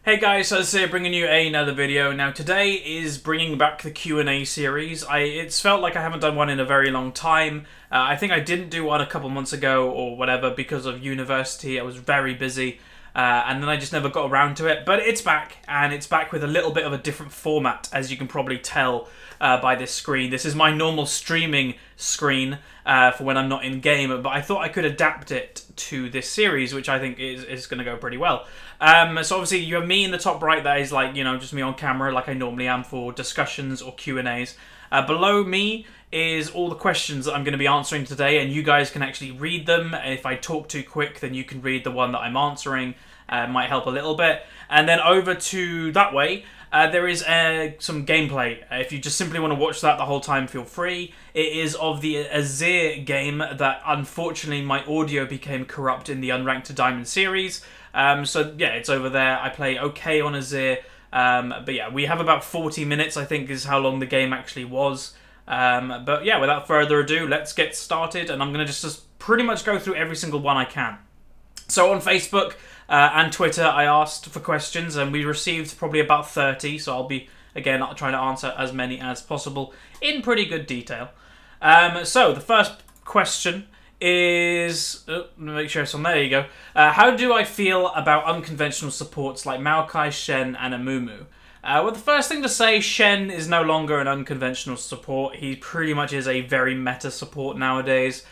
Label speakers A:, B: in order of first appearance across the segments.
A: Hey guys, so here bringing you another video. Now today is bringing back the Q&A series. It's felt like I haven't done one in a very long time. I think I didn't do one a couple months ago or whatever because of university. I was very busy and then I just never got around to it. But it's back, and it's back with a little bit of a different format, as you can probably tell by this screen. This is my normal streaming screen for when I'm not in game, but I thought I could adapt it to this series, which I think is going to go pretty well. So obviously you have me in the top right. That is like, you know, just me on camera like I normally am for discussions or Q&As. Below me is all the questions that I'm going to be answering today, and you guys can actually read them. If I talk too quick, then you can read the one that I'm answering. Might help a little bit. And then over to that way, there is some gameplay. If you just simply want to watch that the whole time, feel free. It is of the Ahri game that unfortunately my audio became corrupt in the Unranked to Diamond series. So yeah, it's over there. I play okay on Ahri. But yeah, we have about 40 minutes, I think, is how long the game actually was. But yeah, without further ado, let's get started. And I'm going to just pretty much go through every single one I can. So on Facebook and Twitter, I asked for questions, and we received probably about 30. So I'll be, again, trying to answer as many as possible in pretty good detail. So the first question is... let me make sure it's on. There you go. How do I feel about unconventional supports like Maokai, Shen, and Amumu? Well, the first thing to say, Shen is no longer an unconventional support. He pretty much is a very meta support nowadays.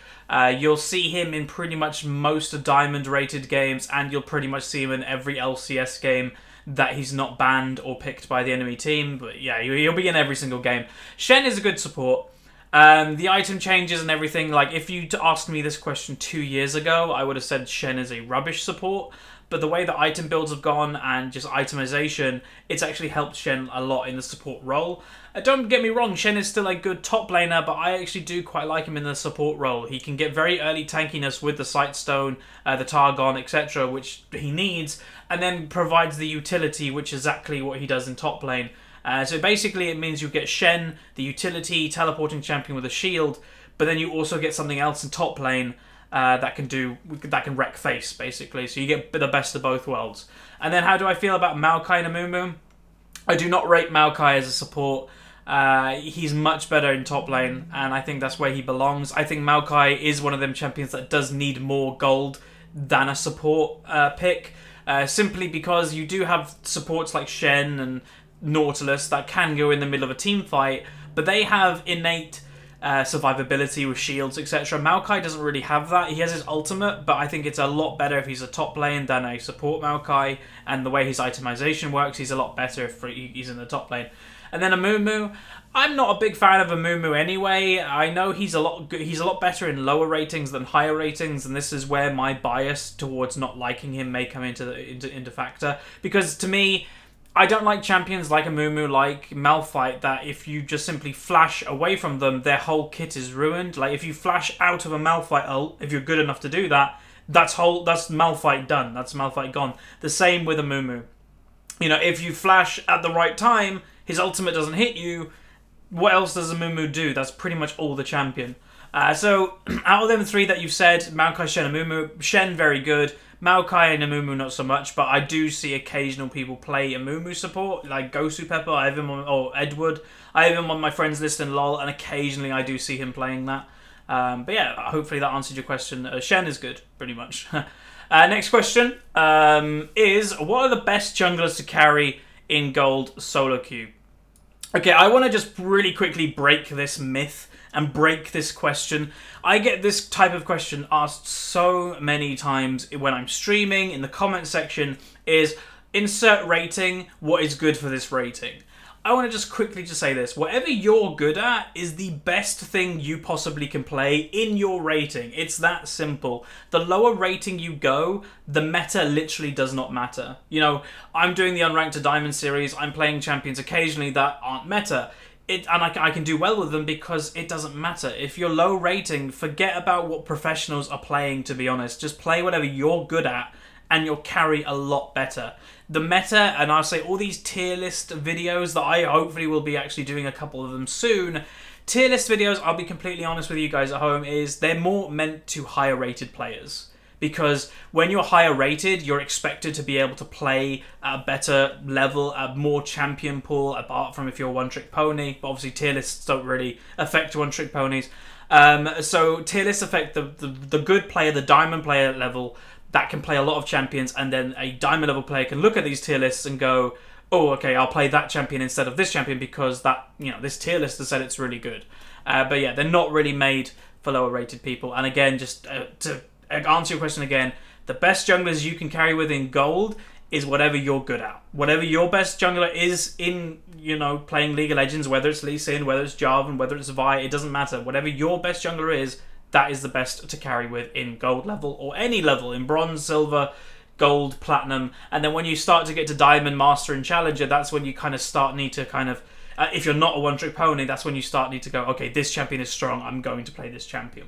A: You'll see him in pretty much most diamond-rated games, and you'll pretty much see him in every LCS game that he's not banned or picked by the enemy team. But yeah, he'll be in every single game. Shen is a good support. The item changes and everything, like if you asked me this question 2 years ago, I would have said Shen is a rubbish support. But the way the item builds have gone and just itemization, it's actually helped Shen a lot in the support role. Don't get me wrong, Shen is still a good top laner, but I actually do quite like him in the support role. He can get very early tankiness with the Sightstone, the Targon, etc., which he needs, and then provides the utility, which is exactly what he does in top lane. So basically it means you get Shen, the utility, teleporting champion with a shield, but then you also get something else in top lane that can wreck face, basically. So you get the best of both worlds. And then how do I feel about Maokai and Amumu? I do not rate Maokai as a support. He's much better in top lane, and I think that's where he belongs. I think Maokai is one of them champions that does need more gold than a support pick, simply because you do have supports like Shen and Nautilus that can go in the middle of a team fight, but they have innate survivability with shields, etc. Maokai doesn't really have that. He has his ultimate, but I think it's a lot better if he's a top lane than a support Maokai, and the way his itemization works, he's a lot better if he's in the top lane. And then Amumu, I'm not a big fan of Amumu anyway. I know he's a lot better in lower ratings than higher ratings, and this is where my bias towards not liking him may come into factor, because to me, I don't like champions like Amumu, like Malphite, that if you just simply flash away from them, their whole kit is ruined. Like, if you flash out of a Malphite ult, if you're good enough to do that, that's Malphite done. That's Malphite gone. The same with Amumu. You know, if you flash at the right time, his ultimate doesn't hit you, what else does Amumu do? That's pretty much all the champion. So, out of them three that you've said, Maokai, Shen, Amumu, Shen, very good. Maokai and Amumu, not so much, but I do see occasional people play Amumu support, like Gosu Pepper, I have him on, or Edward. I have him on my friends list in LoL, and occasionally I do see him playing that. But yeah, hopefully that answered your question. Shen is good, pretty much. Next question is, what are the best junglers to carry in Gold solo queue? Okay, I want to just really quickly break this myth and break this question. I get this type of question asked so many times when I'm streaming, in the comment section, is insert rating, what is good for this rating? I want to just quickly say this. Whatever you're good at is the best thing you possibly can play in your rating. It's that simple. The lower rating you go, the meta literally does not matter. You know, I'm doing the Unranked to Diamond series. I'm playing champions occasionally that aren't meta. And I can do well with them because it doesn't matter. If you're low rating, forget about what professionals are playing, to be honest. Just play whatever you're good at, and you'll carry a lot better. The meta, and I'll say all these tier list videos that I hopefully will be actually doing a couple of them soon. Tier list videos, I'll be completely honest with you guys at home, they're more meant to higher rated players. because when you're higher rated, you're expected to be able to play at a better level, a more champion pool, apart from if you're a one-trick pony. But obviously tier lists don't really affect one-trick ponies. So tier lists affect the good player, the diamond player level, that can play a lot of champions, and then a diamond level player can look at these tier lists and go, oh, okay, I'll play that champion instead of this champion because that, you know, this tier list has said it's really good. But yeah, they're not really made for lower rated people. And again, just to answer your question again, the best junglers you can carry with in gold is whatever you're good at. Whatever your best jungler is in, you know, playing League of Legends, whether it's Lee Sin, whether it's Jarvan, whether it's Vi, it doesn't matter. Whatever your best jungler is, that is the best to carry with in gold level or any level, in bronze, silver, gold, platinum. And then when you start to get to diamond, master and challenger, that's when you kind of need to kind of, if you're not a one-trick pony, that's when you need to go, okay, this champion is strong, I'm going to play this champion.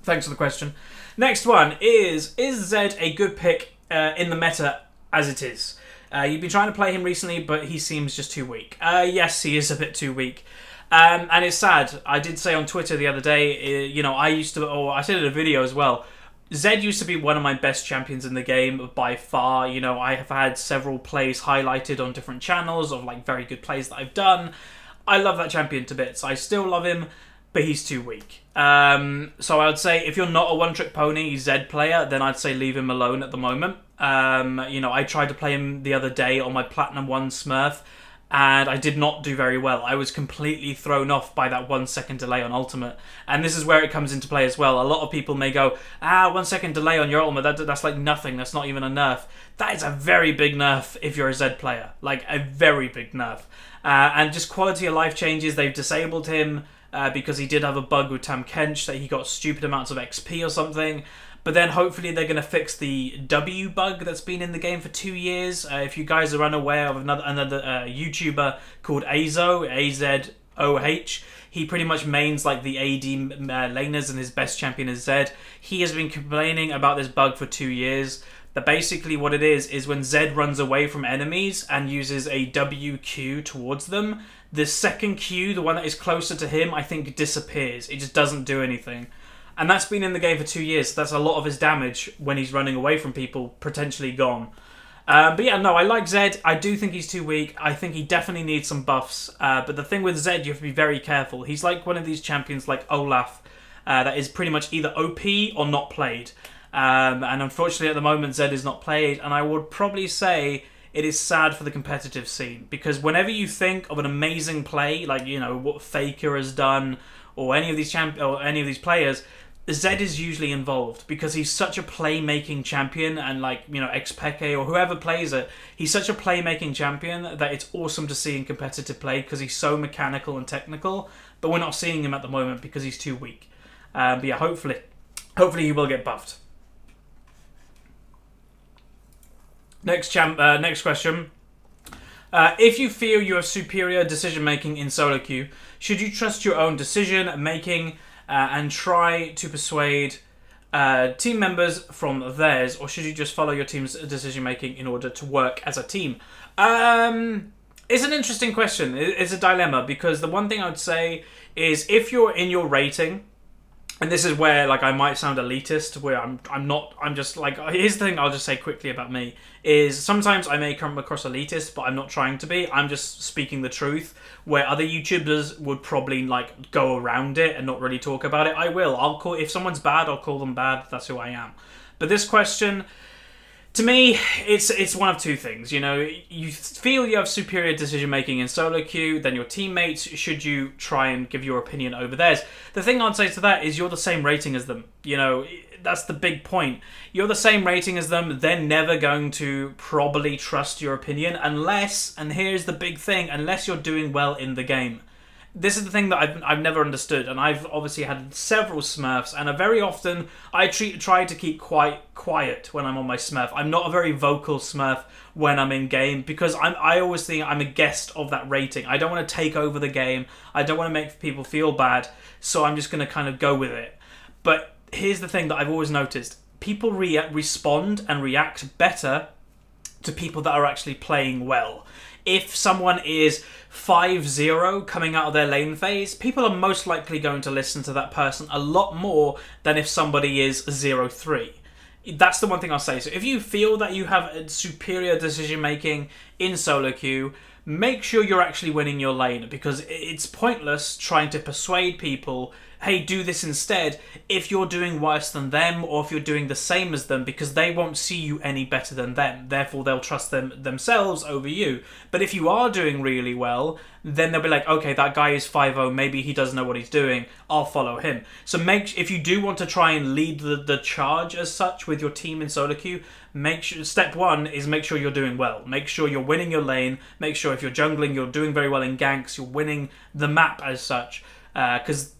A: Thanks for the question. Next one is Zed a good pick in the meta as it is? You've been trying to play him recently, but he seems just too weak. Yes, he is a bit too weak. And it's sad. I did say on Twitter the other day, you know, I said in a video as well, Zed used to be one of my best champions in the game by far. You know, I have had several plays highlighted on different channels of like very good plays that I've done. I love that champion to bits. I still love him, but he's too weak. So I would say if you're not a one-trick pony Zed player, then I'd say leave him alone at the moment. You know, I tried to play him the other day on my Platinum 1 Smurf, and I did not do very well. I was completely thrown off by that 1 second delay on ultimate. And this is where it comes into play as well. A lot of people may go, 1 second delay on your ultimate, that's like nothing, that's not even a nerf. That is a very big nerf if you're a Zed player. Like, a very big nerf. And just quality of life changes, they've disabled him because he did have a bug with Tahm Kench that he got stupid amounts of XP or something. But then hopefully they're going to fix the W bug that's been in the game for 2 years. If you guys are unaware of another YouTuber called Azo, A-Z-O-H, he pretty much mains like the AD laners and his best champion is Zed. He has been complaining about this bug for 2 years. That basically what it is when Zed runs away from enemies and uses a WQ towards them, the second Q, the one that is closer to him, I think disappears. It just doesn't do anything. And that's been in the game for 2 years. So that's a lot of his damage when he's running away from people potentially gone. But yeah, no, I like Zed. I do think he's too weak. I think he definitely needs some buffs. But the thing with Zed, you have to be very careful. He's like one of these champions like Olaf that is pretty much either OP or not played. And unfortunately at the moment Zed is not played. And I would probably say it is sad for the competitive scene. Because whenever you think of an amazing play, like, you know, what Faker has done, or any of these players, Zed is usually involved because he's such a playmaking champion, and like, you know, Xpeke or whoever plays it, he's such a playmaking champion that it's awesome to see in competitive play because he's so mechanical and technical, but we're not seeing him at the moment because he's too weak. But yeah, hopefully he will get buffed. Next question. If you feel you have superior decision making in solo queue, should you trust your own decision making and try to persuade team members from theirs, or should you just follow your team's decision making in order to work as a team? It's an interesting question. It's a dilemma, because the one thing I would say is if you're in your rating, and this is where like I might sound elitist, where I'm just like, here's the thing I'll just say quickly about me, is sometimes I may come across elitist, but I'm not trying to be. I'm just speaking the truth, where other YouTubers would probably like go around it and not really talk about it. I will. I'll call, if someone's bad, I'll call them bad. That's who I am. But this question, to me, it's one of two things. You know, you feel you have superior decision making in solo queue, then your teammates, should you try and give your opinion over theirs? The thing I'd say to that is you're the same rating as them. You know, that's the big point. You're the same rating as them. They're never going to probably trust your opinion unless, and here's the big thing, unless you're doing well in the game. This is the thing that I've never understood, and I've obviously had several Smurfs, and very often I try to keep quite quiet when I'm on my Smurf. I'm not a very vocal Smurf when I'm in game, because I always think I'm a guest of that rating. I don't want to take over the game. I don't want to make people feel bad, so I'm just going to kind of go with it. But here's the thing that I've always noticed. People respond and react better to people that are actually playing well. If someone is 5-0 coming out of their lane phase, people are most likely going to listen to that person a lot more than if somebody is 0-3. That's the one thing I'll say. So if you feel that you have a superior decision making in solo queue, make sure you're actually winning your lane, because it's pointless trying to persuade people, hey, do this instead, if you're doing worse than them or if you're doing the same as them, because they won't see you any better than them. Therefore, they'll trust themselves over you. But if you are doing really well, then they'll be like, okay, that guy is 5-0, maybe he doesn't know what he's doing, I'll follow him. So if you do want to try and lead the charge as such with your team in solo queue, make sure, step one is make sure you're doing well. Make sure you're winning your lane. Make sure if you're jungling, you're doing very well in ganks, you're winning the map as such. Because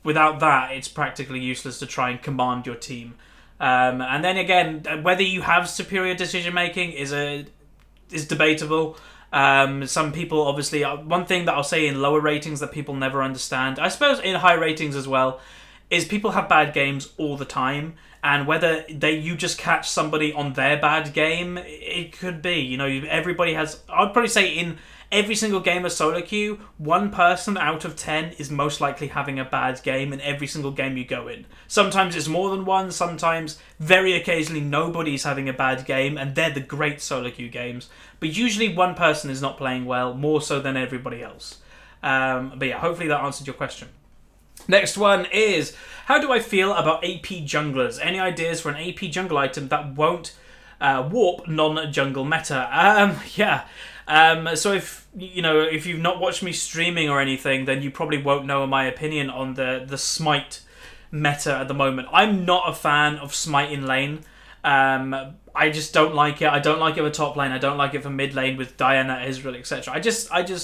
A: without that, it's practically useless to try and command your team. And then again, whether you have superior decision making is debatable. Some people, obviously, one thing that I'll say in lower ratings that people never understand, I suppose in high ratings as well, is people have bad games all the time, and whether you just catch somebody on their bad game, it could be, you know, everybody has, I'd probably say in every single game of solo queue, 1 person out of 10 is most likely having a bad game in every single game you go in. Sometimes it's more than 1, sometimes, very occasionally, nobody's having a bad game, and they're the great solo queue games. But usually 1 person is not playing well, more so than everybody else. But yeah, hopefully that answered your question. Next one is, how do I feel about AP junglers? Any ideas for an AP jungle item that won't warp non-jungle meta? Yeah. So if you've not watched me streaming or anything, then you probably won't know my opinion on the smite meta at the moment. I'm not a fan of smite in lane. I just don't like it. I don't like it for top lane. I don't like it for mid lane with Diana, Israel, etc.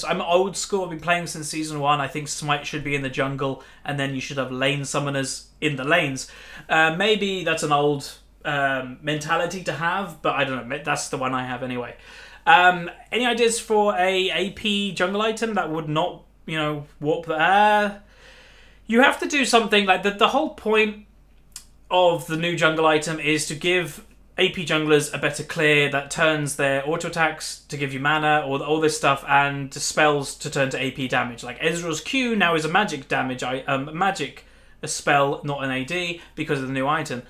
A: I'm old school. I've been playing since season 1. I think smite should be in the jungle, and then you should have lane summoners in the lanes. Maybe that's an old mentality to have, but I don't know. That's the one I have anyway. Any ideas for a AP jungle item that would not, warp the... You have to do something like the whole point of the new jungle item is to give AP junglers a better clear that turns their auto attacks to give you mana, or all this stuff, and spells to turn to AP damage. Like Ezreal's Q now is a magic damage, a spell, not an AD, because of the new item.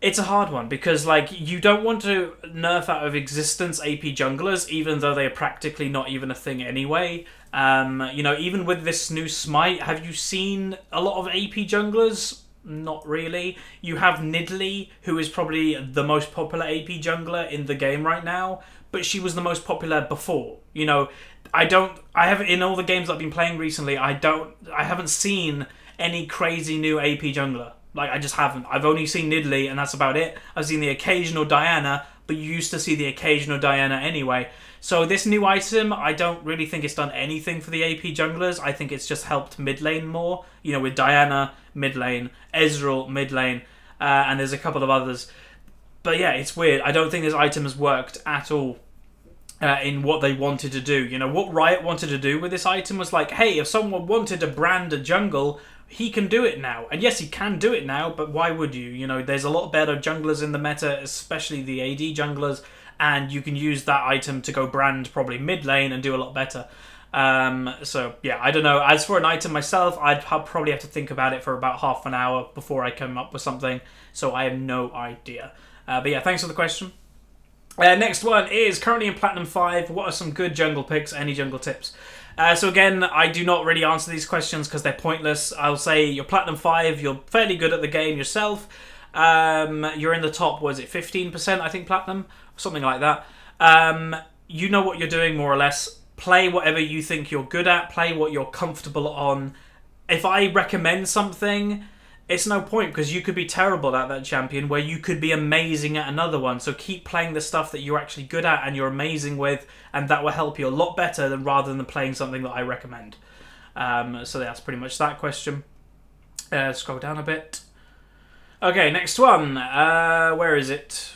A: It's a hard one, because you don't want to nerf out of existence AP junglers, even though they are practically not even a thing anyway. Even with this new smite, have you seen a lot of AP junglers? Not really. You have Nidalee, who is probably the most popular AP jungler in the game right now, but she was the most popular before. In all the games I've been playing recently, I haven't seen any crazy new AP jungler. I just haven't. I've only seen Nidalee, and that's about it. I've seen the occasional Diana, but you used to see the occasional Diana anyway. So this new item, I don't really think it's done anything for the AP junglers. I think it's just helped mid lane more. With Diana, mid lane, Ezreal, mid lane, and there's a couple of others. But yeah, it's weird. I don't think this item has worked at all in what they wanted to do. What Riot wanted to do with this item was hey, if someone wanted to brand a jungle, he can do it now. And yes, he can do it now, but why would you? There's a lot better junglers in the meta, especially the AD junglers, and you can use that item to go brand probably mid lane and do a lot better. So yeah, I don't know. As for an item myself, I'd probably have to think about it for about half an hour before I come up with something, so I have no idea. But yeah, thanks for the question. Next one is, currently in Platinum 5, what are some good jungle picks? Any jungle tips? So again, I do not really answer these questions because they're pointless. I'll say you're Platinum 5, you're fairly good at the game yourself. You're in the top, 15%, I think, Platinum? Something like that. You know what you're doing, more or less. Play whatever you think you're good at. Play what you're comfortable on. If I recommend something, it's no point, because you could be terrible at that champion where you could be amazing at another one. So keep playing the stuff that you're actually good at and you're amazing with, and that will help you a lot better rather than playing something that I recommend. So that's pretty much that question. Scroll down a bit. Okay, next one. Where is it?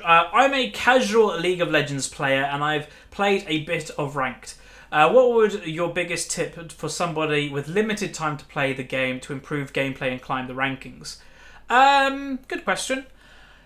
A: I'm a casual League of Legends player, and I've played a bit of ranked. What would your biggest tip for somebody with limited time to play the game to improve gameplay and climb the rankings? Good question.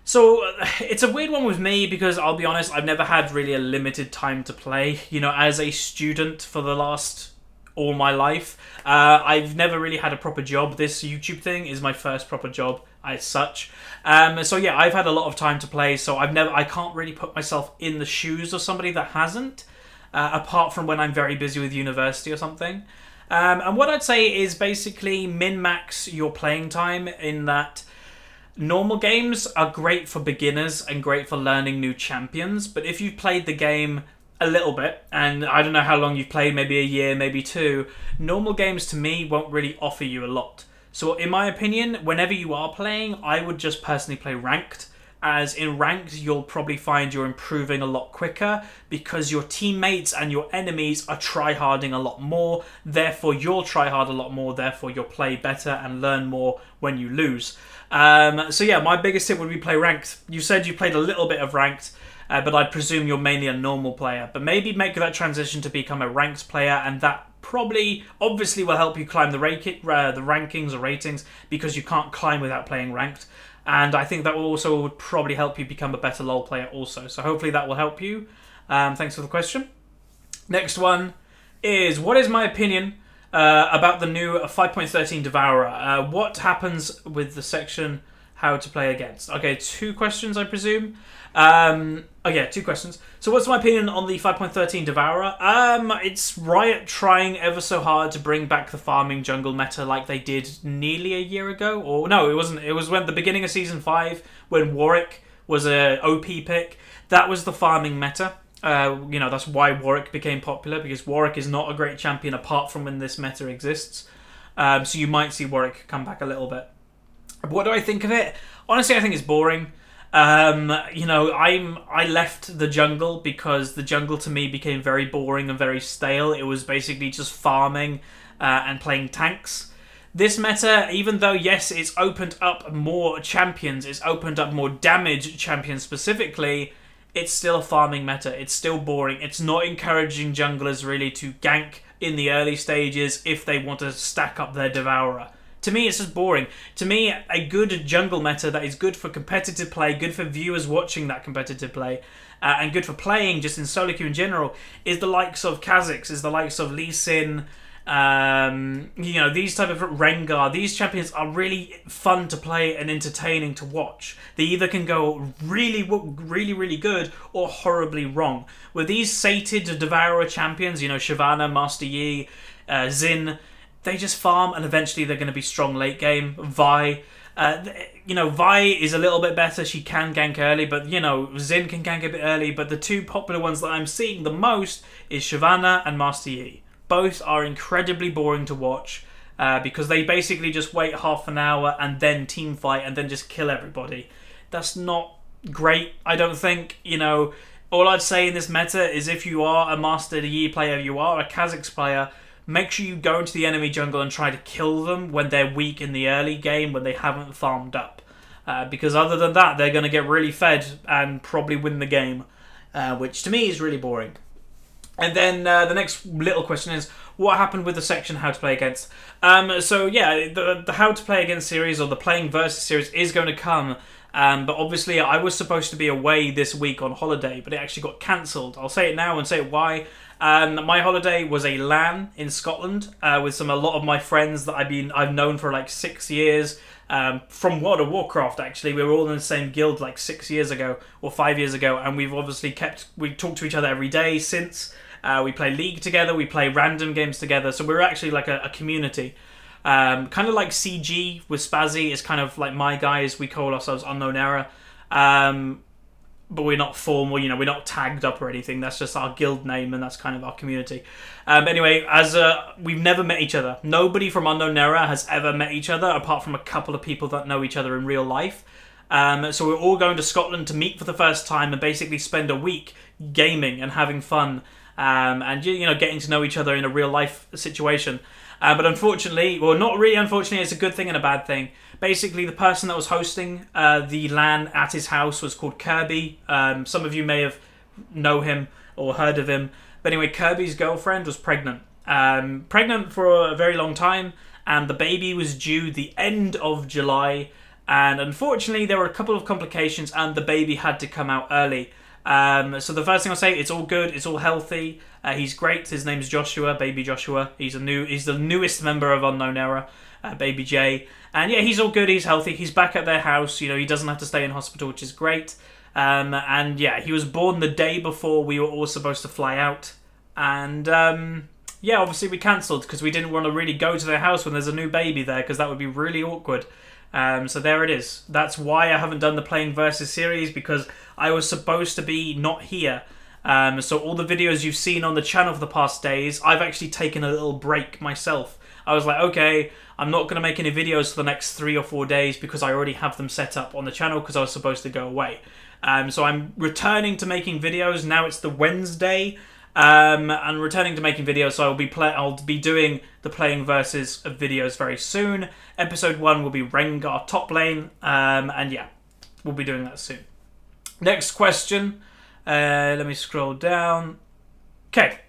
A: So, it's a weird one with me because, I'll be honest, I've never had really a limited time to play. As a student for the last all my life, I've never really had a proper job. This YouTube thing is my first proper job as such. So yeah, I've had a lot of time to play, so I can't really put myself in the shoes of somebody that hasn't, apart from when I'm very busy with university or something. And what I'd say is basically min-max your playing time, in that normal games are great for beginners and great for learning new champions, but if you've played the game a little bit, and I don't know how long you've played, maybe a year, maybe two, normal games to me won't really offer you a lot. So in my opinion, whenever you are playing, I would just personally play ranked, as in ranked you'll probably find you're improving a lot quicker because your teammates and your enemies are tryharding a lot more, therefore you'll tryhard a lot more, therefore you'll play better and learn more when you lose. So yeah, my biggest tip would be play ranked. You said you played a little bit of ranked, but I'd presume you're mainly a normal player. But maybe make that transition to become a ranked player, and that probably, obviously, will help you climb the rankings or ratings, because you can't climb without playing ranked. And I think that also would probably help you become a better LoL player also. So hopefully that will help you. Thanks for the question. Next one is, what is my opinion about the new 5.13 Devourer? What happens with the section how to play against? Okay, 2 questions, I presume. Okay, 2 questions. So what's my opinion on the 5.13 Devourer? It's Riot trying ever so hard to bring back the farming jungle meta like they did nearly a year ago. Or no, it wasn't. It was when the beginning of Season 5, when Warwick was a OP pick. That was the farming meta. You know, that's why Warwick became popular, because Warwick is not a great champion apart from when this meta exists. So you might see Warwick come back a little bit. What do I think of it? Honestly, I think it's boring. You know, I left the jungle because the jungle to me became very boring and very stale. It was basically just farming and playing tanks. This meta, even though, yes, it's opened up more champions, it's opened up more damage champions specifically, it's still a farming meta. It's still boring. It's not encouraging junglers really to gank in the early stages if they want to stack up their Devourer. To me, it's just boring. To me, a good jungle meta that is good for competitive play, good for viewers watching that competitive play, and good for playing just in solo queue in general, is the likes of Kha'Zix, is the likes of Lee Sin, you know, these type of Rengar. These champions are really fun to play and entertaining to watch. They either can go really, really good or horribly wrong. With these sated Devourer champions, you know, Shyvana, Master Yi, Xin, they just farm and eventually they're going to be strong late game. Vi, you know, Vi is a little bit better. She can gank early, but, you know, Xin can gank a bit early. But the 2 popular ones that I'm seeing the most is Shyvana and Master Yi. Both are incredibly boring to watch because they basically just wait half an hour and then team fight and then just kill everybody. That's not great, I don't think. You know, all I'd say in this meta is if you are a Master Yi player, you are a Kha'Zix player, make sure you go into the enemy jungle and try to kill them when they're weak in the early game, when they haven't farmed up. Because other than that, they're going to get really fed and probably win the game, which to me is really boring. And then the next little question is, what happened with the section how to play against? So yeah, the how to play against series, or the playing versus series, is going to come. But obviously I was supposed to be away this week on holiday, but it actually got cancelled. I'll say it now and say why. My holiday was a LAN in Scotland with a lot of my friends that I've known for like 6 years. From World of Warcraft, actually. We were all in the same guild like 6 years ago or 5 years ago, and we've obviously we talk to each other every day since. We play League together, we play random games together, so we're actually like a community. Kind of like CG with Spazzy is kind of like my guys. We call ourselves Unknown Era. But we're not formal, you know, we're not tagged up or anything. That's just our guild name, and that's kind of our community. Anyway, we've never met each other. Nobody from Unknown Era has ever met each other, apart from a couple of people that know each other in real life. So we're all going to Scotland to meet for the first time and basically spend a week gaming and having fun, and, you know, getting to know each other in a real life situation. But unfortunately, well, not really unfortunately, it's a good thing and a bad thing. Basically, the person that was hosting the LAN at his house was called Kirby. Some of you may have know him or heard of him. But anyway, Kirby's girlfriend was pregnant. Pregnant for a very long time, and the baby was due the end of July. And unfortunately, there were a couple of complications, and the baby had to come out early. So the first thing I'll say, it's all good, it's all healthy. He's great. His name's Joshua, baby Joshua. He's the newest member of Unknown Era. baby Jay. And yeah, he's all good, he's healthy, he's back at their house, you know, he doesn't have to stay in hospital, which is great. And yeah, he was born the day before we were all supposed to fly out. And yeah, obviously we cancelled because we didn't want to really go to their house when there's a new baby there, because that would be really awkward. So there it is. That's why I haven't done the Playing Versus series, because I was supposed to be not here. So all the videos you've seen on the channel for the past days, I've actually taken a little break myself. I was like, okay, I'm not going to make any videos for the next 3 or 4 days because I already have them set up on the channel because I was supposed to go away. So I'm returning to making videos. Now it's the Wednesday. And returning to making videos, so I'll be doing the Playing Versus of videos very soon. Episode 1 will be Rengar top lane. And yeah, we'll be doing that soon. Next question. Let me scroll down. Okay.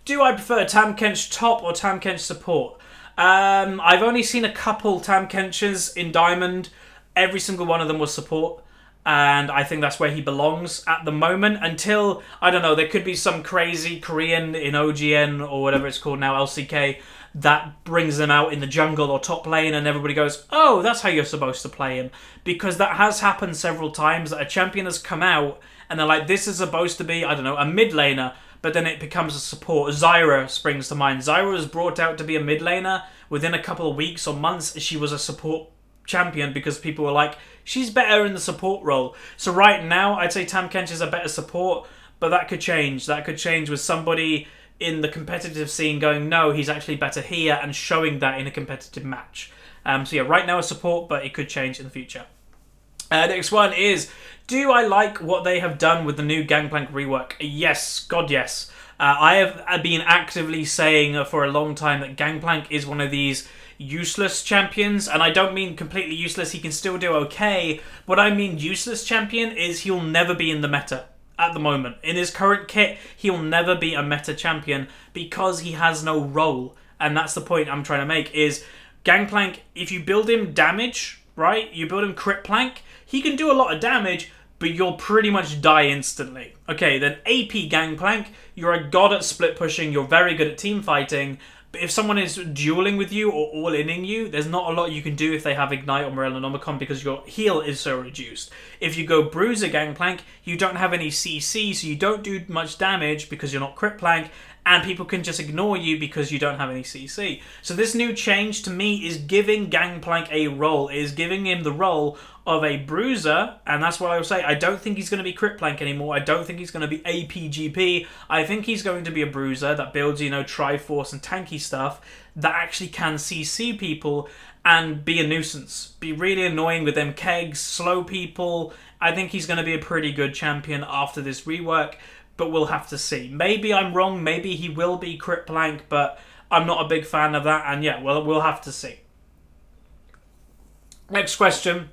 A: Do I prefer Tahm Kench top or Tahm Kench support? I've only seen a couple Tahm Kenches in Diamond. Every single one of them was support. And I think that's where he belongs at the moment. Until, I don't know, there could be some crazy Korean in OGN or whatever it's called now, LCK, that brings them out in the jungle or top lane and everybody goes, oh, that's how you're supposed to play him. Because that has happened several times, that a champion has come out and they're like, this is supposed to be, I don't know, a mid laner, but then it becomes a support. Zyra springs to mind. Zyra was brought out to be a mid laner. Within a couple of weeks or months, she was a support champion because people were like, she's better in the support role. So right now, I'd say Tahm Kench is a better support, but that could change. That could change with somebody in the competitive scene going, no, he's actually better here, and showing that in a competitive match. So yeah, right now a support, but it could change in the future. Next one is, do I like what they have done with the new Gangplank rework? Yes, God yes. I have been actively saying for a long time that Gangplank is one of these useless champions, and I don't mean completely useless, he can still do okay. What I mean useless champion is he'll never be in the meta at the moment. In his current kit, he'll never be a meta champion because he has no role. And that's the point I'm trying to make, is Gangplank, if you build him damage, right, you build him crit plank, he can do a lot of damage, but you'll pretty much die instantly. Okay, then AP Gangplank, you're a god at split pushing, you're very good at team fighting, but if someone is dueling with you or all-inning you, there's not a lot you can do if they have Ignite or Morellonomicon because your heal is so reduced. If you go Bruiser Gangplank, you don't have any CC, so you don't do much damage because you're not crit plank, and people can just ignore you because you don't have any CC. So this new change to me is giving Gangplank a role. It is giving him the role of a bruiser, and that's what I will say. I don't think he's going to be crit plank anymore. I don't think he's going to be APGP. I think he's going to be a bruiser that builds, you know, Triforce and tanky stuff that actually can CC people and be a nuisance. Be really annoying with them kegs, slow people. I think he's going to be a pretty good champion after this rework, but we'll have to see. Maybe I'm wrong. Maybe he will be crit plank, but I'm not a big fan of that. And yeah, well, we'll have to see. Next question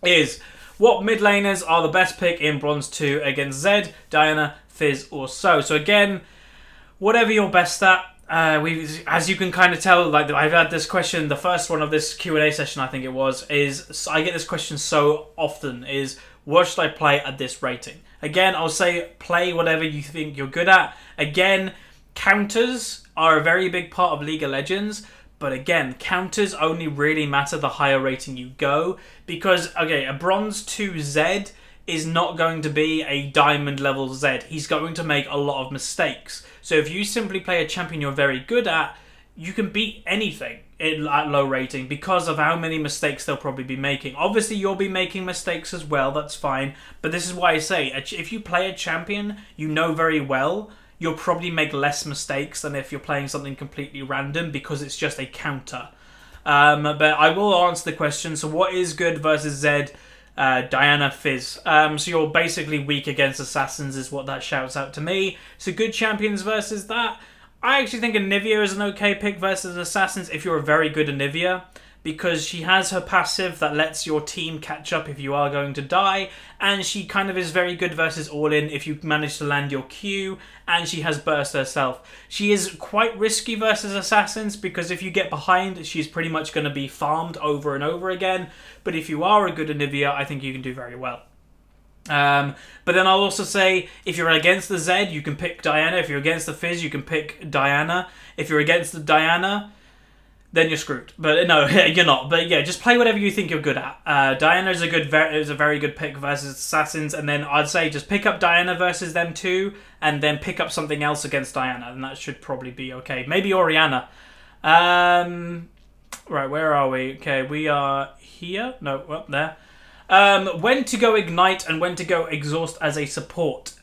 A: is, what mid laners are the best pick in Bronze 2 against Zed, Diana, Fizz, or So? So again, whatever you're best at. As you can kind of tell, like I've had this question, the first one of this Q&A session, I think it was, is I get this question so often, is what should I play at this rating? Again, I'll say play whatever you think you're good at. Again, counters are a very big part of League of Legends, but again, counters only really matter the higher rating you go, because, okay, a Bronze 2 Zed is not going to be a Diamond level Zed. He's going to make a lot of mistakes. So if you simply play a champion you're very good at, you can beat anything at low rating because of how many mistakes they'll probably be making. Obviously, you'll be making mistakes as well, that's fine. But this is why I say, if you play a champion you know very well, you'll probably make less mistakes than if you're playing something completely random because it's just a counter. But I will answer the question. So what is good versus Zed, Diana, Fizz? So you're basically weak against assassins is what that shouts out to me. So good champions versus that. I actually think Anivia is an okay pick versus assassins if you're a very good Anivia, because she has her passive that lets your team catch up if you are going to die, and she kind of is very good versus all-in if you manage to land your Q, and she has burst herself. She is quite risky versus assassins because if you get behind, she's pretty much going to be farmed over and over again, but if you are a good Anivia, I think you can do very well. But then I'll also say, if you're against the Zed, you can pick Diana. If you're against the Fizz, you can pick Diana. If you're against the Diana, then you're screwed. But no, you're not. But yeah, just play whatever you think you're good at. Diana is a very good pick versus assassins, and then I'd say just pick up Diana versus them too, and then pick up something else against Diana, and that should probably be okay. Maybe Orianna. Right, where are we? Okay, we are here. No, up there. When to go Ignite and when to go Exhaust as a support.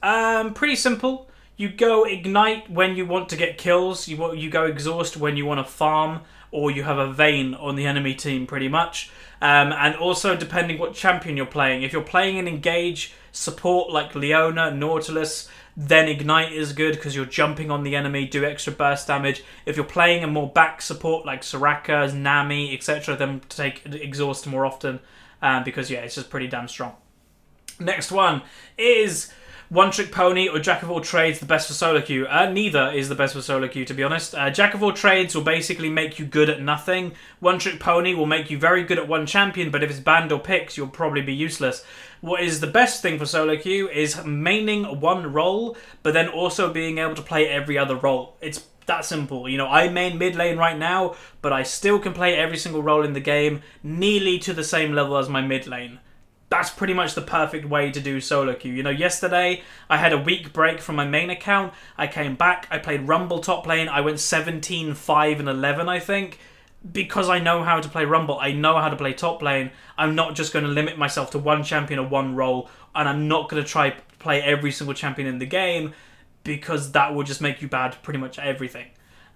A: Pretty simple. You go Ignite when you want to get kills. You go Exhaust when you want to farm, or you have a Vayne on the enemy team, pretty much. And also, depending what champion you're playing. If you're playing an Engage support like Leona, Nautilus, then Ignite is good because you're jumping on the enemy, do extra burst damage. If you're playing a more back support like Soraka, Nami, etc., then take Exhaust more often because, yeah, it's just pretty damn strong. Next one is One Trick Pony or Jack of all trades the best for solo queue? Neither is the best for solo queue, to be honest. Jack of all trades will basically make you good at nothing. One Trick Pony will make you very good at one champion, but if it's banned or picks, you'll probably be useless. What is the best thing for solo queue is maining one role, but then also being able to play every other role. It's that simple. You know, I main mid lane right now, but I still can play every single role in the game nearly to the same level as my mid lane. That's pretty much the perfect way to do solo queue. You know, yesterday I had a week break from my main account. I came back, I played Rumble top lane. I went 17, 5, and 11, I think. Because I know how to play Rumble. I know how to play top lane. I'm not just going to limit myself to one champion or one role. And I'm not going to try play every single champion in the game, because that will just make you bad at pretty much everything.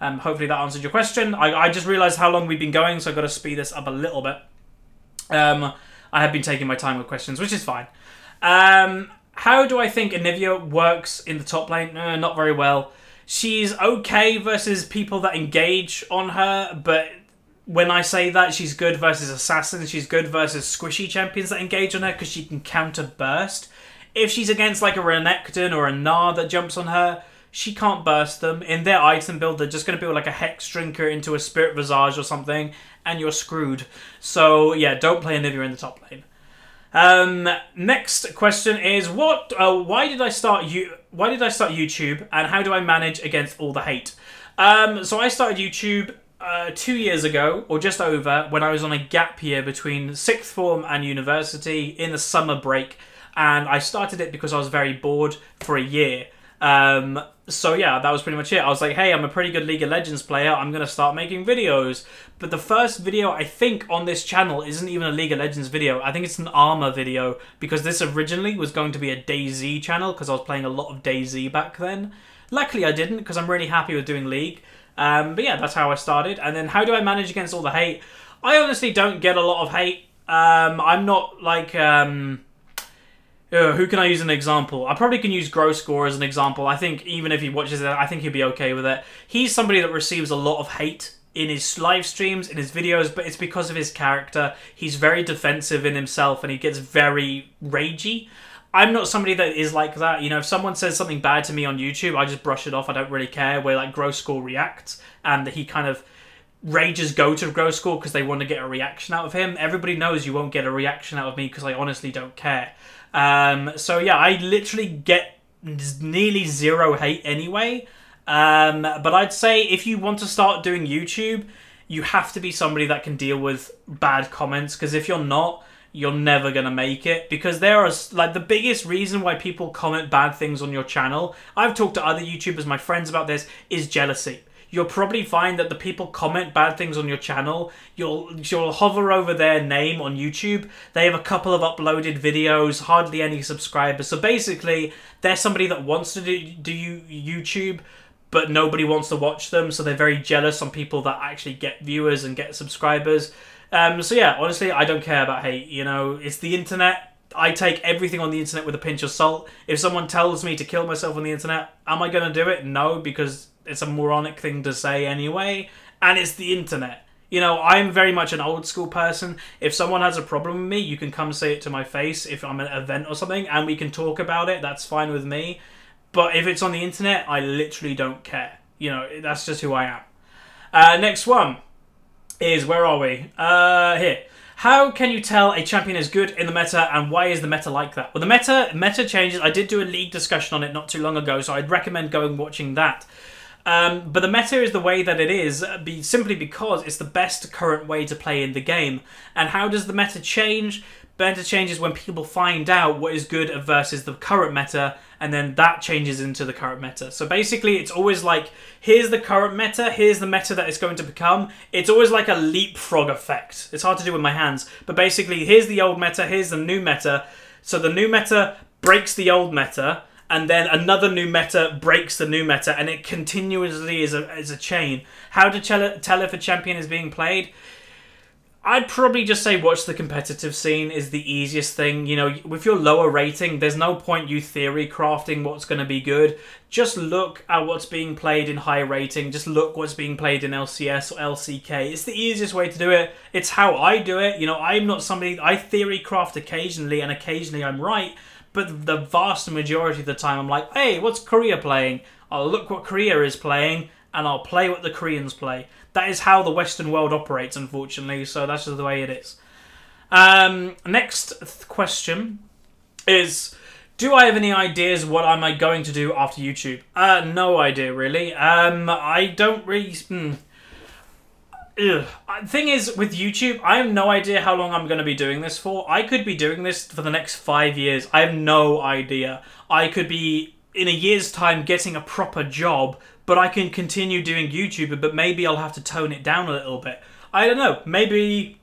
A: Hopefully that answered your question. I just realised how long we've been going, so I've got to speed this up a little bit. I have been taking my time with questions, which is fine. How do I think Anivia works in the top lane? Not very well. She's okay versus people that engage on her, but when I say that, she's good versus assassins. She's good versus squishy champions that engage on her because she can counter burst. If she's against like a Renekton or a Gnar that jumps on her, she can't burst them. In their item build, they're just going to build like a Hex Drinker into a Spirit Visage or something, and you're screwed. So yeah, don't play Anivia in the top lane. Next question is why did I start YouTube, and how do I manage against all the hate? So I started YouTube 2 years ago, or just over, when I was on a gap year between 6th form and university in the summer break, and I started it because I was very bored for a year. So yeah, that was pretty much it. I was like, hey, I'm a pretty good League of Legends player, I'm going to start making videos. But the first video, I think, on this channel isn't even a League of Legends video. I think it's an Armor video, because this originally was going to be a DayZ channel, because I was playing a lot of DayZ back then. Luckily I didn't, because I'm really happy with doing League. But yeah, that's how I started. And then how do I manage against all the hate? I honestly don't get a lot of hate. I'm not like... who can I use as an example? I probably can use Growscore as an example. I think even if he watches it, I think he'll be okay with it. He's somebody that receives a lot of hate in his live streams, in his videos, but it's because of his character. He's very defensive in himself, and he gets very ragey. I'm not somebody that is like that. You know, if someone says something bad to me on YouTube, I just brush it off. I don't really care. Where like Growscore reacts, and he kind of rages go to Growscore because they want to get a reaction out of him. Everybody knows you won't get a reaction out of me because I honestly don't care. So yeah, I literally get nearly zero hate anyway. But I'd say if you want to start doing YouTube, you have to be somebody that can deal with bad comments, because if you're not, you're never going to make it. Because there are, like, the biggest reason why people comment bad things on your channel, I've talked to other YouTubers, my friends, about this, is jealousy. You'll probably find that the people comment bad things on your channel, you'll hover over their name on YouTube, they have a couple of uploaded videos, hardly any subscribers. So basically, they're somebody that wants to do YouTube, but nobody wants to watch them, so they're very jealous on people that actually get viewers and get subscribers. So yeah, honestly, I don't care about hate. You know, it's the internet. I take everything on the internet with a pinch of salt. If someone tells me to kill myself on the internet, am I going to do it? No, because it's a moronic thing to say anyway. And it's the internet. You know, I'm very much an old school person. If someone has a problem with me, you can come say it to my face if I'm at an event or something, and we can talk about it. That's fine with me. But if it's on the internet, I literally don't care. You know, that's just who I am. Next one is, where are we? Here. How can you tell a champion is good in the meta, and why is the meta like that? Well, the meta changes. I did do a league discussion on it not too long ago, so I'd recommend going and watching that. But the meta is the way that it is, simply because it's the best current way to play in the game. And how does the meta change? Meta changes when people find out what is good versus the current meta, and then that changes into the current meta. So basically, it's always like, here's the current meta, here's the meta that it's going to become. It's always like a leapfrog effect. It's hard to do with my hands. But basically, here's the old meta, here's the new meta. So the new meta breaks the old meta, and then another new meta breaks the new meta, and it continuously is a chain. How to tell if a champion is being played? I'd probably just say watch the competitive scene is the easiest thing. You know, with your lower rating, there's no point you theory crafting what's going to be good. Just look at what's being played in high rating. Just look what's being played in LCS or LCK. It's the easiest way to do it. It's how I do it. You know, I'm not somebody... I theory craft occasionally, and occasionally I'm right. But the vast majority of the time, I'm like, hey, what's Korea playing? I'll look what Korea is playing, and I'll play what the Koreans play. That is how the Western world operates, unfortunately, so that's just the way it is. Next question is, do I have any ideas what am I going to do after YouTube? No idea, really. I don't really... The thing is, with YouTube, I have no idea how long I'm going to be doing this for. I could be doing this for the next 5 years. I have no idea. I could be, in a year's time, getting a proper job, but I can continue doing YouTube, but maybe I'll have to tone it down a little bit. I don't know. Maybe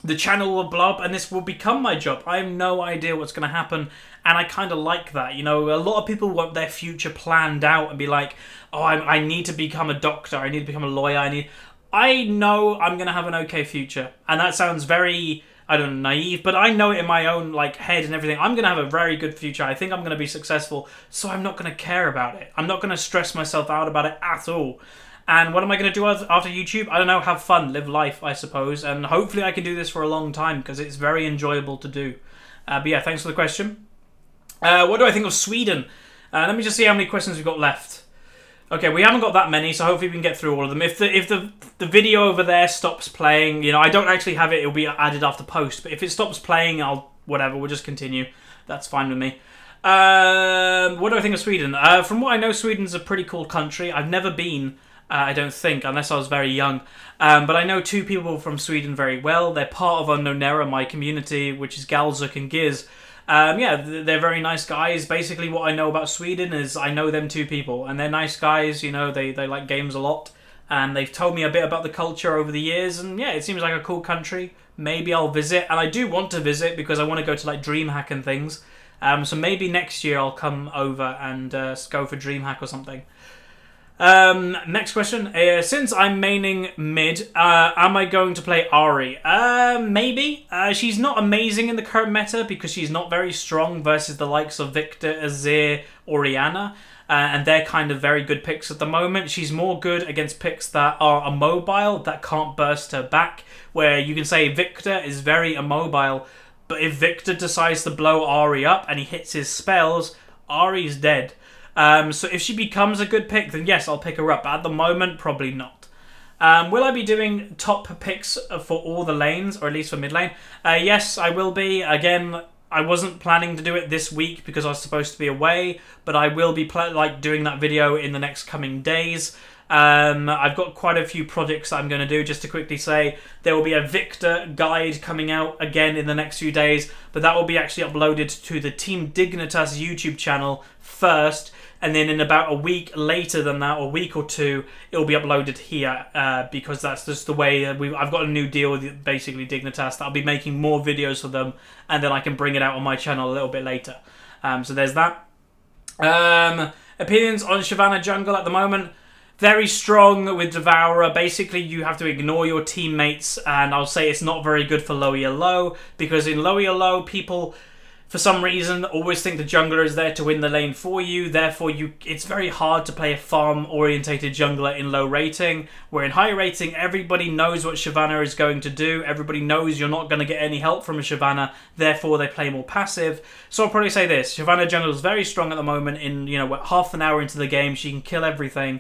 A: the channel will blow up and this will become my job. I have no idea what's going to happen, and I kind of like that. You know, a lot of people want their future planned out and be like, oh, I need to become a doctor, I need to become a lawyer, I know I'm going to have an okay future. And that sounds very, I don't know, naive, but I know it in my own like head and everything. I'm going to have a very good future. I think I'm going to be successful, so I'm not going to care about it. I'm not going to stress myself out about it at all. And what am I going to do after YouTube? I don't know, have fun, live life, I suppose. And hopefully I can do this for a long time, because it's very enjoyable to do. But yeah, thanks for the question. What do I think of Sweden? Let me just see how many questions we've got left. Okay, we haven't got that many, so hopefully we can get through all of them. If the video over there stops playing, you know, I don't actually have it, it'll be added after post, but if it stops playing, whatever, we'll just continue. That's fine with me. What do I think of Sweden? From what I know, Sweden's a pretty cool country. I've never been, I don't think, unless I was very young. But I know two people from Sweden very well. They're part of Unknown my community, which is Galzuk and Giz. Yeah, they're very nice guys. Basically, what I know about Sweden is I know them two people, and they're nice guys. You know, they like games a lot, and they've told me a bit about the culture over the years, and yeah, it seems like a cool country. Maybe I'll visit, and I do want to visit because I want to go to like DreamHack and things. So maybe next year I'll come over and go for DreamHack or something. Next question. Since I'm maining mid, am I going to play Ahri? Maybe. She's not amazing in the current meta because she's not very strong versus the likes of Victor, Azir, Orianna. And they're kind of very good picks at the moment. She's more good against picks that are immobile, that can't burst her back. Where you can say Victor is very immobile, but if Victor decides to blow Ahri up and he hits his spells, Ahri's dead. So if she becomes a good pick, then yes, I'll pick her up. But at the moment, probably not. Will I be doing top picks for all the lanes, or at least for mid lane? Yes, I will be. Again, I wasn't planning to do it this week because I was supposed to be away, but I will be doing that video in the next coming days. I've got quite a few projects that I'm going to do. Just to quickly say, there will be a Victor guide coming out again in the next few days, but that will be actually uploaded to the Team Dignitas YouTube channel first, and then in about a week later than that, or a week or two, it will be uploaded here, because that's just the way I've got a new deal with basically Dignitas, that I'll be making more videos for them, and then I can bring it out on my channel a little bit later. So there's that. Opinions on Shyvana jungle at the moment. Very strong with Devourer. Basically, you have to ignore your teammates, and I'll say it's not very good for low elo, because in low elo, people, for some reason, always think the jungler is there to win the lane for you. Therefore, it's very hard to play a farm-orientated jungler in low rating, where in high rating, everybody knows what Shyvana is going to do. Everybody knows you're not going to get any help from a Shyvana. Therefore, they play more passive. So I'll probably say this. Shyvana jungle is very strong at the moment. In, you know, half an hour into the game, she can kill everything.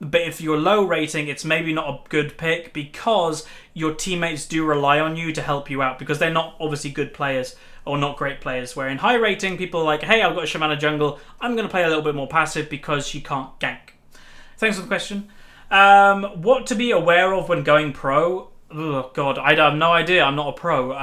A: But if you're low rating, it's maybe not a good pick because your teammates do rely on you to help you out because they're not obviously good players or not great players. Where in high rating, people are like, hey, I've got a Shyvana jungle. I'm going to play a little bit more passive because she can't gank. Thanks for the question. What to be aware of when going pro? Oh, God, I have no idea. I'm not a pro.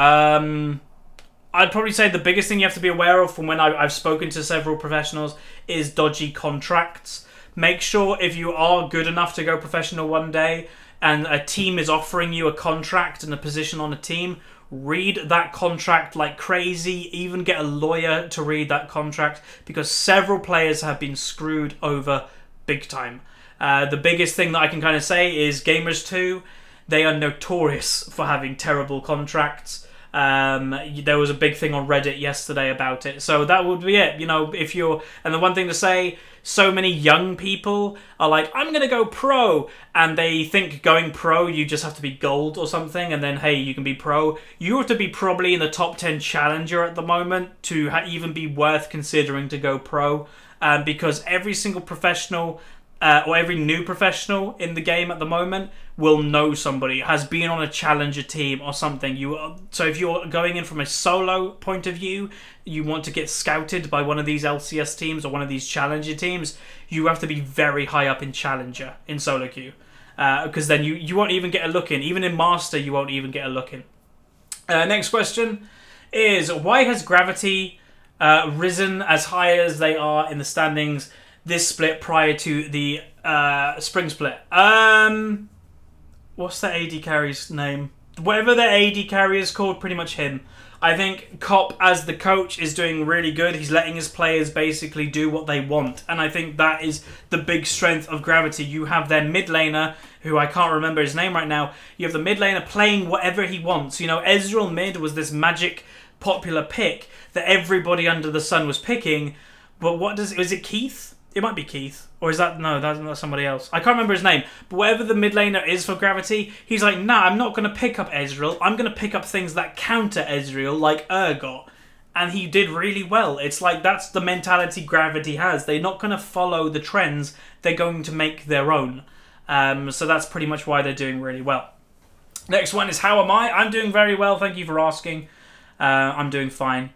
A: I'd probably say the biggest thing you have to be aware of from when I've spoken to several professionals is dodgy contracts. Make sure if you are good enough to go professional one day and a team is offering you a contract and a position on a team, read that contract like crazy. Even get a lawyer to read that contract, because several players have been screwed over big time. The biggest thing that I can kind of say is Gamers 2, they are notorious for having terrible contracts. There was a big thing on Reddit yesterday about it. So that would be it. You know, if you're... And the one thing to say, so many young people are like, I'm going to go pro. And they think going pro, you just have to be gold or something. And then, hey, you can be pro. You have to be probably in the top 10 challenger at the moment to even be worth considering to go pro. Because every single professional... or every new professional in the game at the moment will know somebody, has been on a challenger team or something. So if you're going in from a solo point of view, you want to get scouted by one of these LCS teams or one of these challenger teams, you have to be very high up in challenger in solo queue. Because then you won't even get a look in. Even in master, you won't even get a look in. Next question is, why has Gravity risen as high as they are in the standings this split prior to the spring split? What's the AD carry's name? Whatever the AD carry is called, pretty much him. I think Cop, as the coach, is doing really good. He's letting his players basically do what they want. And I think that is the big strength of Gravity. You have their mid laner, who I can't remember his name right now. You have the mid laner playing whatever he wants. You know, Ezreal mid was this magic popular pick that everybody under the sun was picking. But what does... Was it Keith? It might be Keith. Or is that... No, that's somebody else. I can't remember his name. But whatever the mid laner is for Gravity, he's like, nah, I'm not going to pick up Ezreal. I'm going to pick up things that counter Ezreal, like Urgot. And he did really well. It's like, that's the mentality Gravity has. They're not going to follow the trends. They're going to make their own. So that's pretty much why they're doing really well. Next one is, how am I? I'm doing very well. Thank you for asking. I'm doing fine.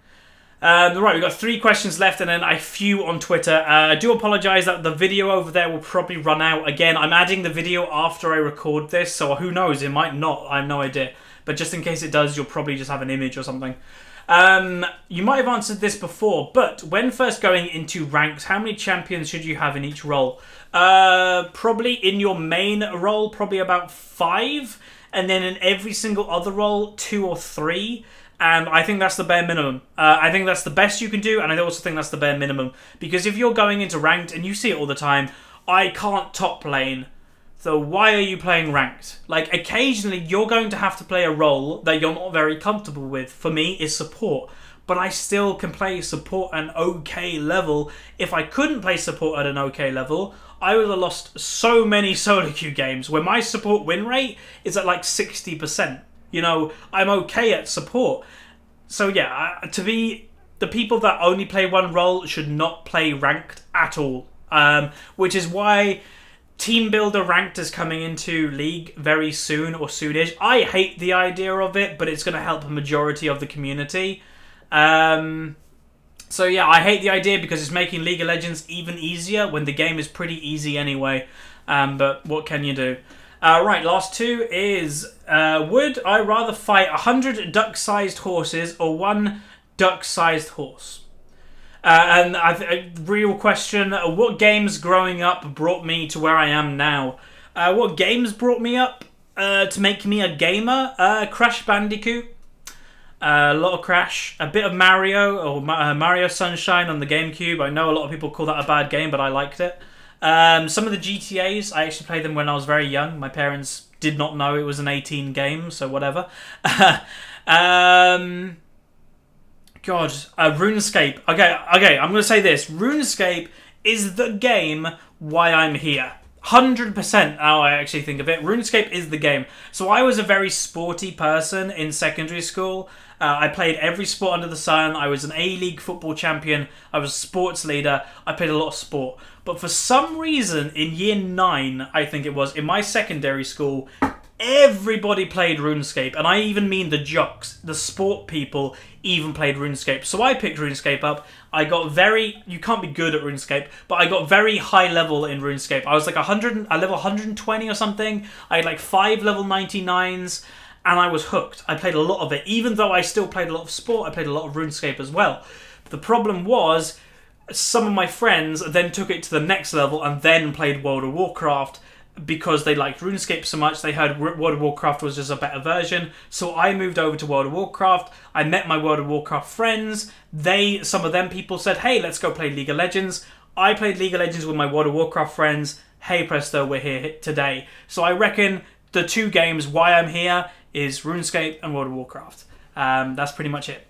A: Right, we've got 3 questions left and then a few on Twitter. I do apologise that the video over there will probably run out. Again, I'm adding the video after I record this, so who knows, it might not. I have no idea. But just in case it does, you'll probably just have an image or something. You might have answered this before, but when first going into ranks, how many champions should you have in each role? Probably in your main role, probably about 5. And then in every single other role, 2 or 3. And I think that's the bare minimum. I think that's the best you can do, and I also think that's the bare minimum. Because if you're going into ranked, and you see it all the time, I can't top lane, so why are you playing ranked? Like, occasionally, you're going to have to play a role that you're not very comfortable with. For me, is support. But I still can play support at an okay level. If I couldn't play support at an okay level, I would have lost so many solo queue games where my support win rate is at like 60%. You know, I'm okay at support. So yeah, to be the people that only play one role should not play ranked at all. Which is why Team Builder ranked is coming into League very soon or soonish. I hate the idea of it, but it's going to help a majority of the community. So yeah, I hate the idea because it's making League of Legends even easier when the game is pretty easy anyway. But what can you do? Right, last 2 is, would I rather fight 100 duck-sized horses or 1 duck-sized horse? And a real question, what games growing up brought me to where I am now? What games brought me up to make me a gamer? Crash Bandicoot. A lot of Crash. A bit of Mario, or Mario Sunshine on the GameCube. I know a lot of people call that a bad game, but I liked it. Some of the GTAs, I actually played them when I was very young. My parents did not know it was an 18 game, so whatever. RuneScape. Okay, I'm going to say this. RuneScape is the game why I'm here. 100% how I actually think of it. RuneScape is the game. So I was a very sporty person in secondary school. I played every sport under the sun. I was an A-League football champion. I was a sports leader. I played a lot of sport. But for some reason, in year 9, I think it was, in my secondary school, everybody played RuneScape, and I even mean the jocks, the sport people even played RuneScape. So I picked RuneScape up. I got very, you can't be good at RuneScape, but I got very high level in RuneScape. I was like I level 120 or something. I had like 5 level 99s, and I was hooked. I played a lot of it, even though I still played a lot of sport. I played a lot of RuneScape as well. The problem was, some of my friends then took it to the next level and then played World of Warcraft, because they liked RuneScape so much. They heard World of Warcraft was just a better version. So I moved over to World of Warcraft. I met my World of Warcraft friends. Some of them people said, hey, let's go play League of Legends. I played League of Legends with my World of Warcraft friends. Hey presto, we're here today. So I reckon the 2 games why I'm here is RuneScape and World of Warcraft. That's pretty much it.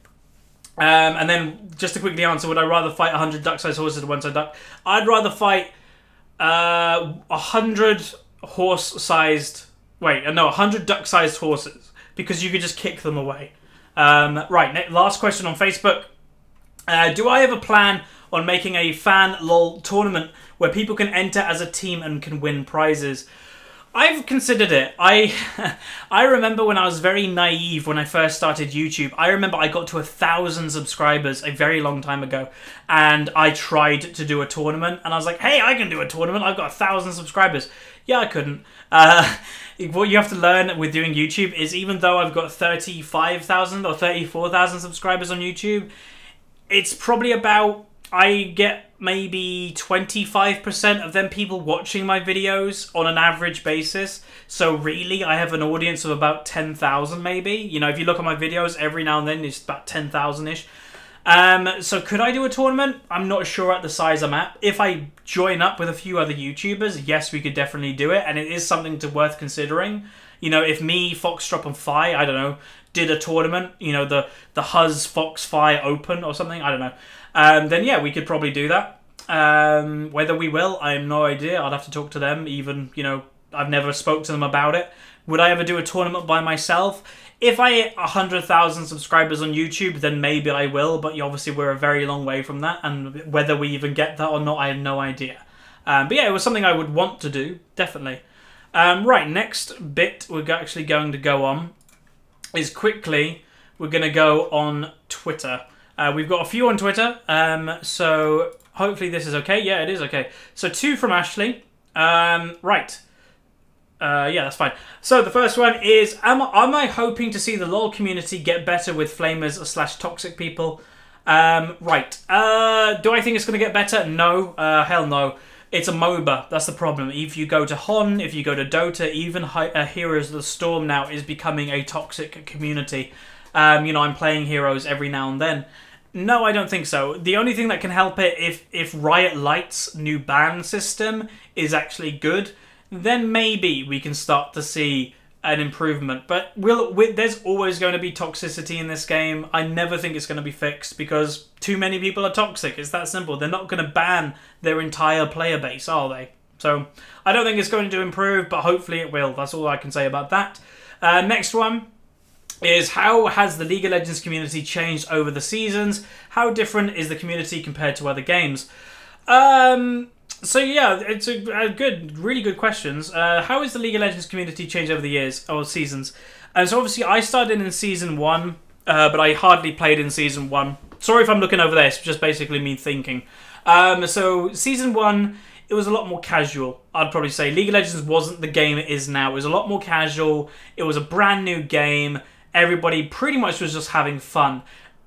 A: And then just to quickly answer, would I rather fight 100 duck-sized horses or one-sized duck? I'd rather fight 100 100 duck-sized horses, because you could just kick them away. Right, last question on Facebook. Do I have a plan on making a fan lol tournament where people can enter as a team and can win prizes? I've considered it. I remember when I was very naive when I first started YouTube. I remember I got to 1,000 subscribers a very long time ago, and I tried to do a tournament, and I was like, hey, I can do a tournament. I've got 1,000 subscribers. Yeah, I couldn't. What you have to learn with doing YouTube is, even though I've got 35,000 or 34,000 subscribers on YouTube, it's probably about, I get maybe 25% of them people watching my videos on an average basis. So really, I have an audience of about 10,000 maybe. You know, if you look at my videos, every now and then it's about 10,000-ish. So could I do a tournament? I'm not sure at the size I'm at. If I join up with a few other YouTubers, yes, we could definitely do it. And it is something worth considering. You know, if me, Foxtrot, and Fi, I don't know, did a tournament, you know, the Huzz Fox Fi Open or something, I don't know. Then yeah, we could probably do that. Whether we will, I have no idea. I'd have to talk to them. Even, you know, I've never spoke to them about it. Would I ever do a tournament by myself? If I hit 100,000 subscribers on YouTube, then maybe I will. But obviously, we're a very long way from that. And whether we even get that or not, I have no idea. But yeah, it was something I would want to do, definitely. Right, next bit we're actually going to go on is quickly, we're going to go on Twitter. We've got a few on Twitter, so hopefully this is okay. Yeah, it is okay. So 2 from Ashley. Right. Yeah, that's fine. So the first one is, am I hoping to see the LoL community get better with flamers / toxic people? Right. Do I think it's going to get better? No. Hell no. It's a MOBA. That's the problem. If you go to HON, if you go to Dota, even Heroes of the Storm now is becoming a toxic community. You know, I'm playing Heroes every now and then. No, I don't think so. The only thing that can help it, if Riot Light's new ban system is actually good, then maybe we can start to see an improvement. But there's always going to be toxicity in this game. I never think it's going to be fixed because too many people are toxic. It's that simple. They're not going to ban their entire player base, are they? So I don't think it's going to improve, but hopefully it will. That's all I can say about that. Next one is, how has the League of Legends community changed over the seasons? How different is the community compared to other games? So yeah, it's a really good questions. How has the League of Legends community changed over the years or seasons? So obviously I started in season 1, but I hardly played in season 1. Sorry if I'm looking over there, it's just basically me thinking. So season 1, it was a lot more casual, I'd probably say. League of Legends wasn't the game it is now. It was a lot more casual. It was a brand new game. Everybody pretty much was just having fun.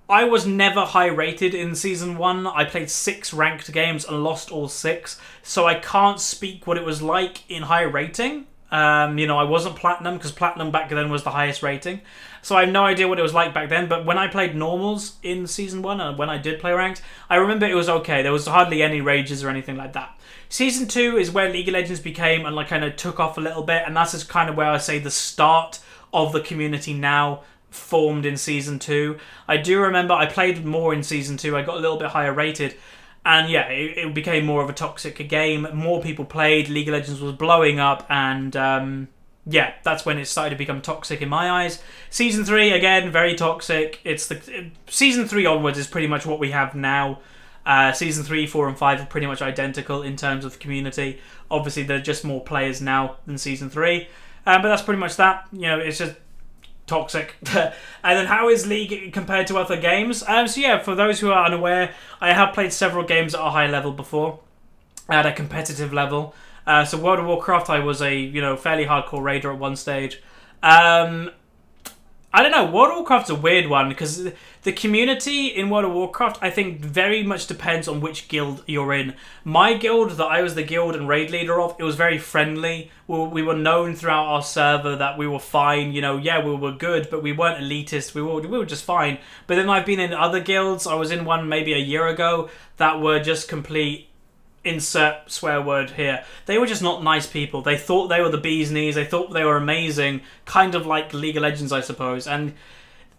A: I was never high rated in season 1. I played 6 ranked games and lost all 6. So I can't speak what it was like in high rating. You know, I wasn't platinum because platinum back then was the highest rating. So I have no idea what it was like back then. But when I played normals in season 1 and when I did play ranked, I remember it was okay. There was hardly any rages or anything like that. Season 2 is where League of Legends became and like kind of took off a little bit. And that's just kind of where I say the start of the community now formed in season 2. I do remember I played more in season 2. I got a little bit higher rated. And yeah, it became more of a toxic game. More people played. League of Legends was blowing up. And yeah, that's when it started to become toxic in my eyes. Season 3, again, very toxic. Season 3 onwards is pretty much what we have now. Season 3, 4 and 5 are pretty much identical in terms of community. Obviously, there are just more players now than Season 3. But that's pretty much that. You know, it's just toxic. And then how is League compared to other games? So yeah, for those who are unaware, I have played several games at a high level before, at a competitive level. So World of Warcraft, I was a fairly hardcore raider at one stage. I don't know, World of Warcraft's a weird one because the community in World of Warcraft, I think, very much depends on which guild you're in. My guild, that I was the guild and raid leader of, it was very friendly. We were known throughout our server that we were fine, yeah, we were good, but we weren't elitist, we were just fine. But then I've been in other guilds, I was in one maybe a year ago, that were just complete, insert swear word here. They were just not nice people. They thought they were the bee's knees. They thought they were amazing. Kind of like League of Legends, I suppose. And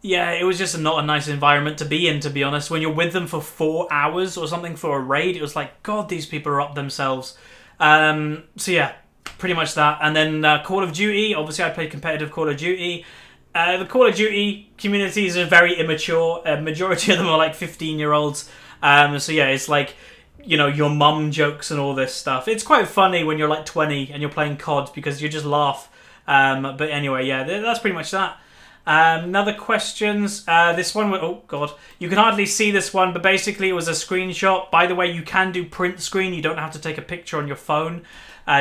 A: yeah, it was just not a nice environment to be in, to be honest. When you're with them for 4 hours or something for a raid, it was like, God, these people are up themselves. So yeah, pretty much that. And then Call of Duty. Obviously, I played competitive Call of Duty. The Call of Duty communities are very immature. Majority of them are like 15-year-olds. So yeah, it's like, your mum jokes and all this stuff. It's quite funny when you're like 20 and you're playing COD because you just laugh. But anyway, yeah, that's pretty much that. Another questions. This one, oh god, you can hardly see this one, but basically it was a screenshot. By the way, you can do print screen. You don't have to take a picture on your phone,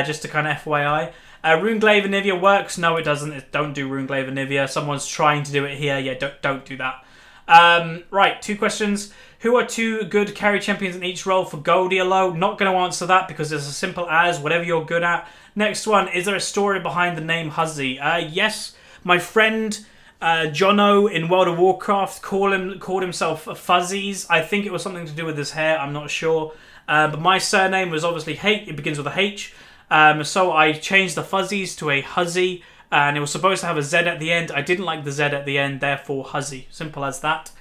A: just to kind of FYI. Runeglaive Anivia works. No, it doesn't. Don't do Runeglaive Anivia. Someone's trying to do it here. Yeah, don't do that. Right, 2 questions. Who are 2 good carry champions in each role for Goldiolo? Not going to answer that because it's as simple as whatever you're good at. Next one, is there a story behind the name Huzzy? Yes, my friend Jono in World of Warcraft called himself Fuzzies. I think it was something to do with his hair, I'm not sure. But my surname was obviously H, it begins with a H. So I changed the Fuzzies to a Huzzy, and it was supposed to have a Z at the end. I didn't like the Z at the end, therefore Huzzy. Simple as that.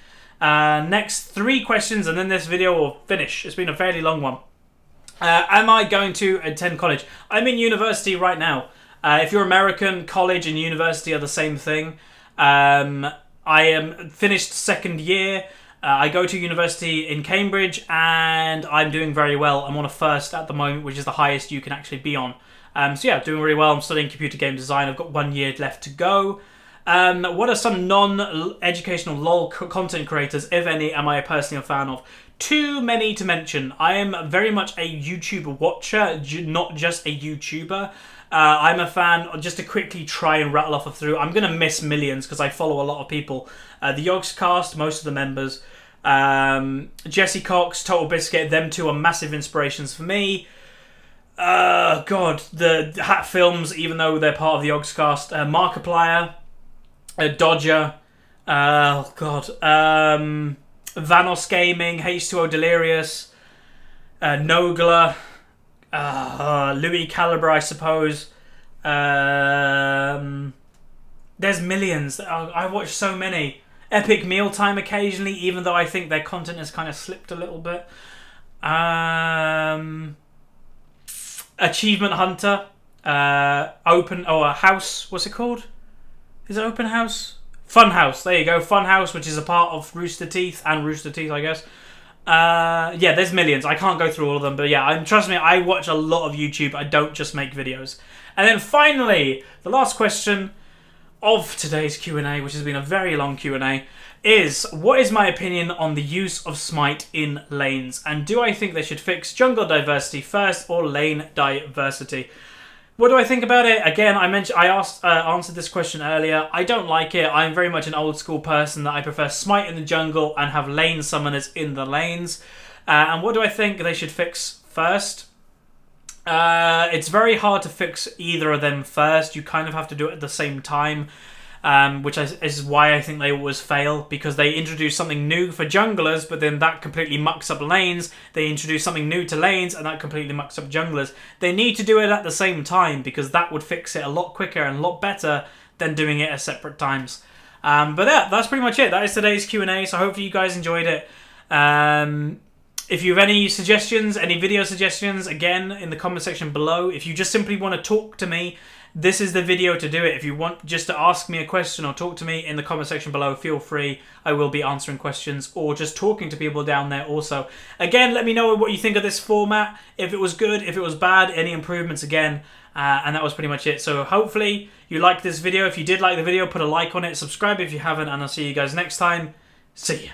A: Next 3 questions and then this video will finish. It's been a fairly long one. Am I going to attend college? I'm in university right now. If you're American, college and university are the same thing. I am finished 2nd year. I go to university in Cambridge and I'm doing very well. I'm on a 1st at the moment, which is the highest you can actually be on. So yeah, doing really well. I'm studying computer game design. I've got 1 year left to go. What are some non-educational LOL content creators, if any, am I personally a fan of? Too many to mention. I am very much a YouTube watcher, not just a YouTuber. I'm a fan, just to quickly try and rattle off a through. I'm going to miss millions because I follow a lot of people. The Yogscast, most of the members. Jesse Cox, Total Biscuit, them 2 are massive inspirations for me. God, the Hat Films, even though they're part of the Yogscast. Markiplier. Dodger, oh god, Vanos Gaming, H2O Delirious, Nogla, Louis Caliber, I suppose. There's millions. I watch so many. Epic Mealtime occasionally, even though I think their content has kind of slipped a little bit. Achievement Hunter, House, what's it called? Is it Open House? Funhouse, there you go. Funhouse, which is a part of Rooster Teeth, I guess. Yeah, there's millions. I can't go through all of them, but yeah, trust me, I watch a lot of YouTube. I don't just make videos. And then finally, the last question of today's Q&A, which has been a very long Q&A, is what is my opinion on the use of Smite in lanes? And do I think they should fix jungle diversity first or lane diversity? What do I think about it? Again, I answered this question earlier. I don't like it. I'm very much an old school person that I prefer Smite in the jungle and have lane summoners in the lanes. And what do I think they should fix first? It's very hard to fix either of them first. You kind of have to do it at the same time. Which is why I think they always fail, because they introduce something new for junglers, but then that completely mucks up lanes. They introduce something new to lanes, and that completely mucks up junglers. They need to do it at the same time, because that would fix it a lot quicker and a lot better than doing it at separate times. But yeah, that's pretty much it. That is today's Q&A, so hopefully you guys enjoyed it. If you have any suggestions, any video suggestions, again, in the comment section below. If you just simply want to talk to me, this is the video to do it. If you want just to ask me a question or talk to me in the comment section below, feel free. I will be answering questions or just talking to people down there also. Again, let me know what you think of this format. If it was good, if it was bad, any improvements again. And that was pretty much it. So hopefully you liked this video. If you did like the video, put a like on it. Subscribe if you haven't. And I'll see you guys next time. See ya.